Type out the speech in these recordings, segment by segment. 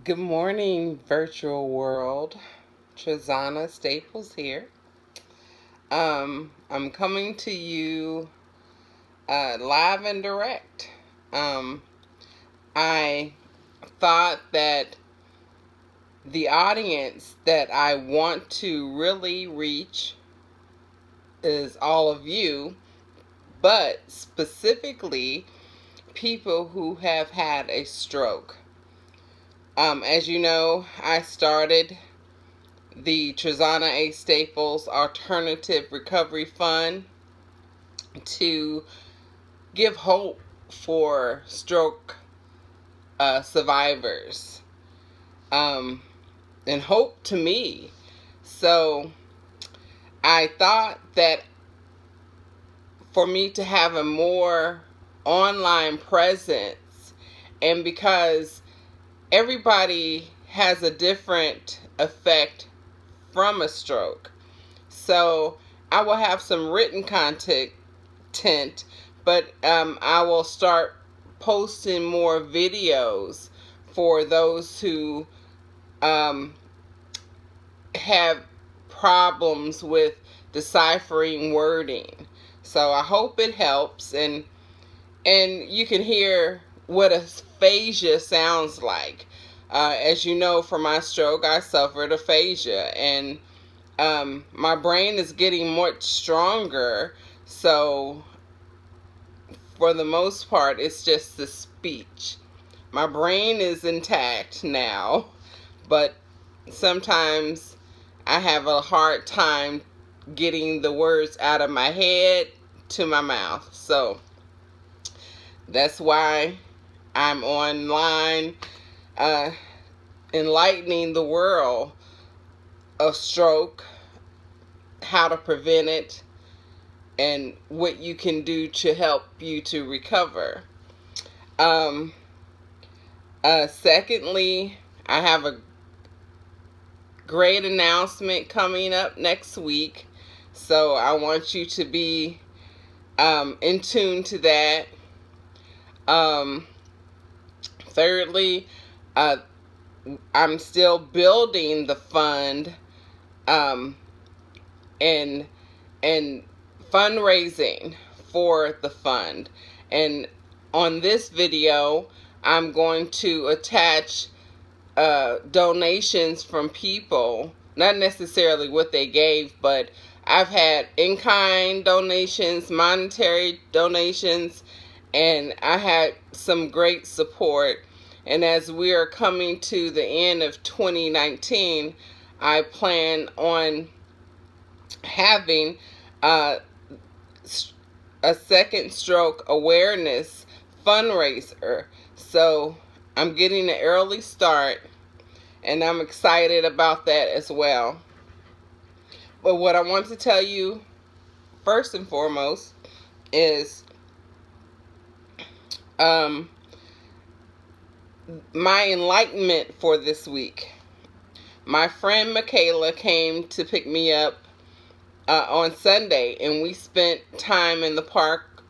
Good morning, virtual world. Trazana Staples here. I'm coming to you live and direct. Um, I thought that the audience that I want to really reach is all of you, but specifically people who have had a stroke. As you know, I started the Trazana A. Staples Alternative Recovery Fund to give hope for stroke survivors, um, and hope to me. So I thought that for me to have a more online presence, and because everybody has a different effect from a stroke, so I will have some written content, but I will start posting more videos for those who um, have problems with deciphering wording. So I hope it helps, and you can hear what aphasia sounds like. As you know, from my stroke, I suffered aphasia, and my brain is getting much stronger. So for the most part, it's just the speech. My brain is intact now, but sometimes I have a hard time getting the words out of my head to my mouth. So that's why I'm online, uh, enlightening the world of stroke, how to prevent it, and what you can do to help you to recover. Um, Secondly, I have a great announcement coming up next week, so I want you to be in tune to that. Um, Thirdly, uh, I'm still building the fund, um, and and fundraising for the fund. And on this video, I'm going to attach donations from people, not necessarily what they gave, but I've had in-kind donations, monetary donations, and I had some great support. And as we are coming to the end of 2019, I plan on having uh, a second stroke awareness fundraiser. So I'm getting an early start, and I'm excited about that as well. But what I want to tell you first and foremost is um, my enlightenment for this week. My friend Michaela came to pick me up on Sunday, and we spent time in the park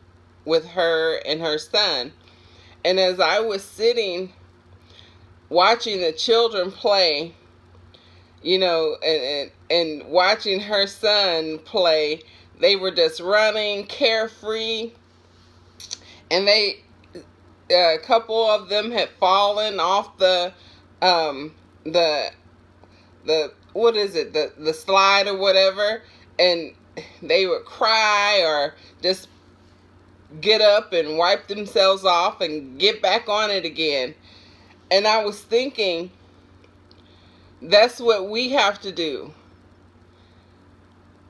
with her and her son. And as I was sitting watching the children play, and watching her son play, they were just running carefree, and a couple of them had fallen off um the the what is it, the slide or whatever, and they would cry or just get up and wipe themselves off and get back on it again. And I was thinking, that's what we have to do.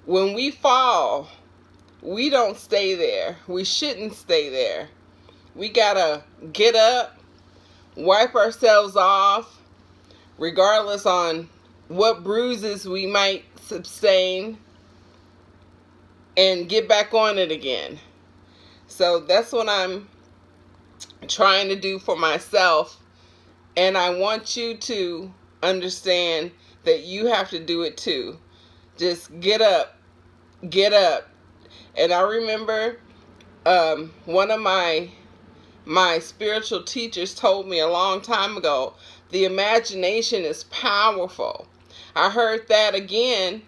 When we fall, we don't stay there. We shouldn't stay there. We gotta get up, wipe ourselves off, regardless on what bruises we might sustain, and get back on it again. So that's what I'm trying to do for myself. And I want you to understand that you have to do it too. Just get up, get up. And I remember one of my my spiritual teachers told me a long time ago, the imagination is powerful. I heard that again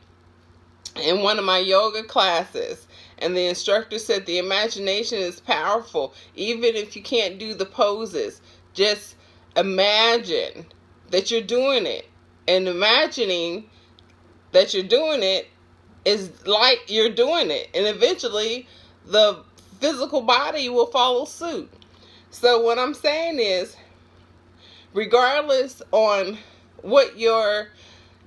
in one of my yoga classes, and the instructor said the imagination is powerful. Even if you can't do the poses, just imagine that you're doing it. And imagining that you're doing it is like you're doing it. And eventually the physical body will follow suit. So what I'm saying is, regardless on what your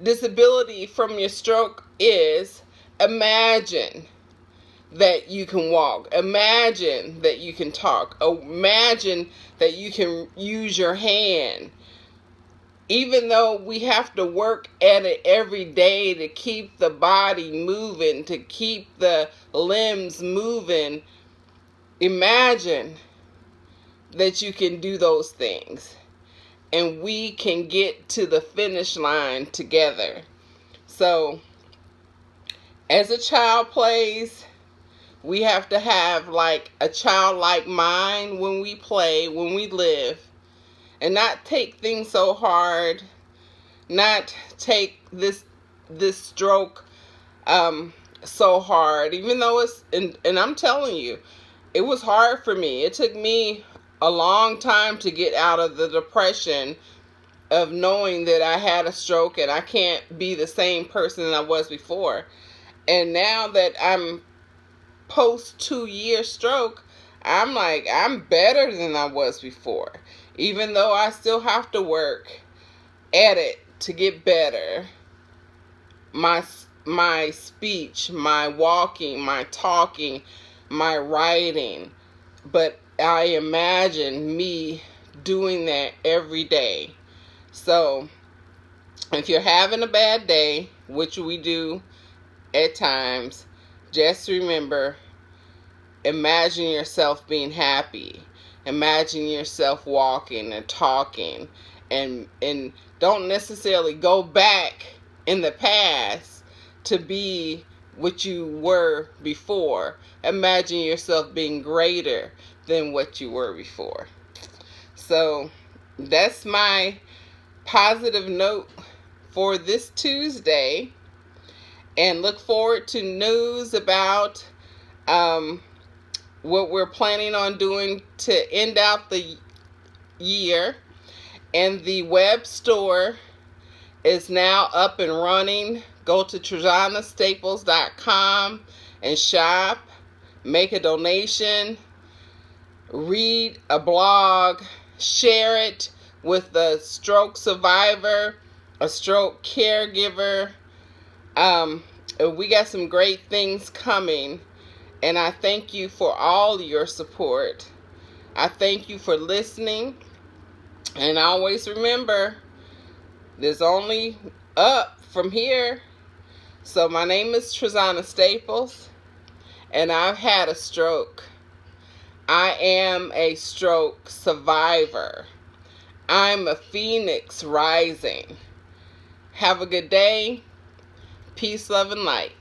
disability from your stroke is, imagine that you can walk. Imagine that you can talk. Imagine that you can use your hand. Even though we have to work at it every day to keep the body moving, to keep the limbs moving, imagine that you can do those things. And we can get to the finish line together. So, as a child plays, we have to have like a childlike mind when we play, when we live, and not take things so hard, not take this stroke so hard, even though it's, and I'm telling you, it was hard for me. It took me a long time to get out of the depression of knowing that I had a stroke and I can't be the same person that I was before. And now that I'm post 2-year stroke, I'm like, I'm better than I was before. Even though I still have to work at it to get better. My speech, my walking, my talking, my writing. But I imagine me doing that every day. So, if you're having a bad day, which we do at times, just remember, imagine yourself being happy. Imagine yourself walking and talking. And don't necessarily go back in the past to be what you were before. Imagine yourself being greater than what you were before. So that's my positive note for this Tuesday. And look forward to news about what we're planning on doing to end out the year. And the web store is now up and running. Go to TrazanaStaples.com and shop, make a donation, read a blog, share it with a stroke survivor, a stroke caregiver. We got some great things coming, and I thank you for all your support. I thank you for listening, and always remember, there's only up from here. So my name is Trazana Staples, and I've had a stroke. I am a stroke survivor. I'm a phoenix rising. Have a good day. Peace, love, and light.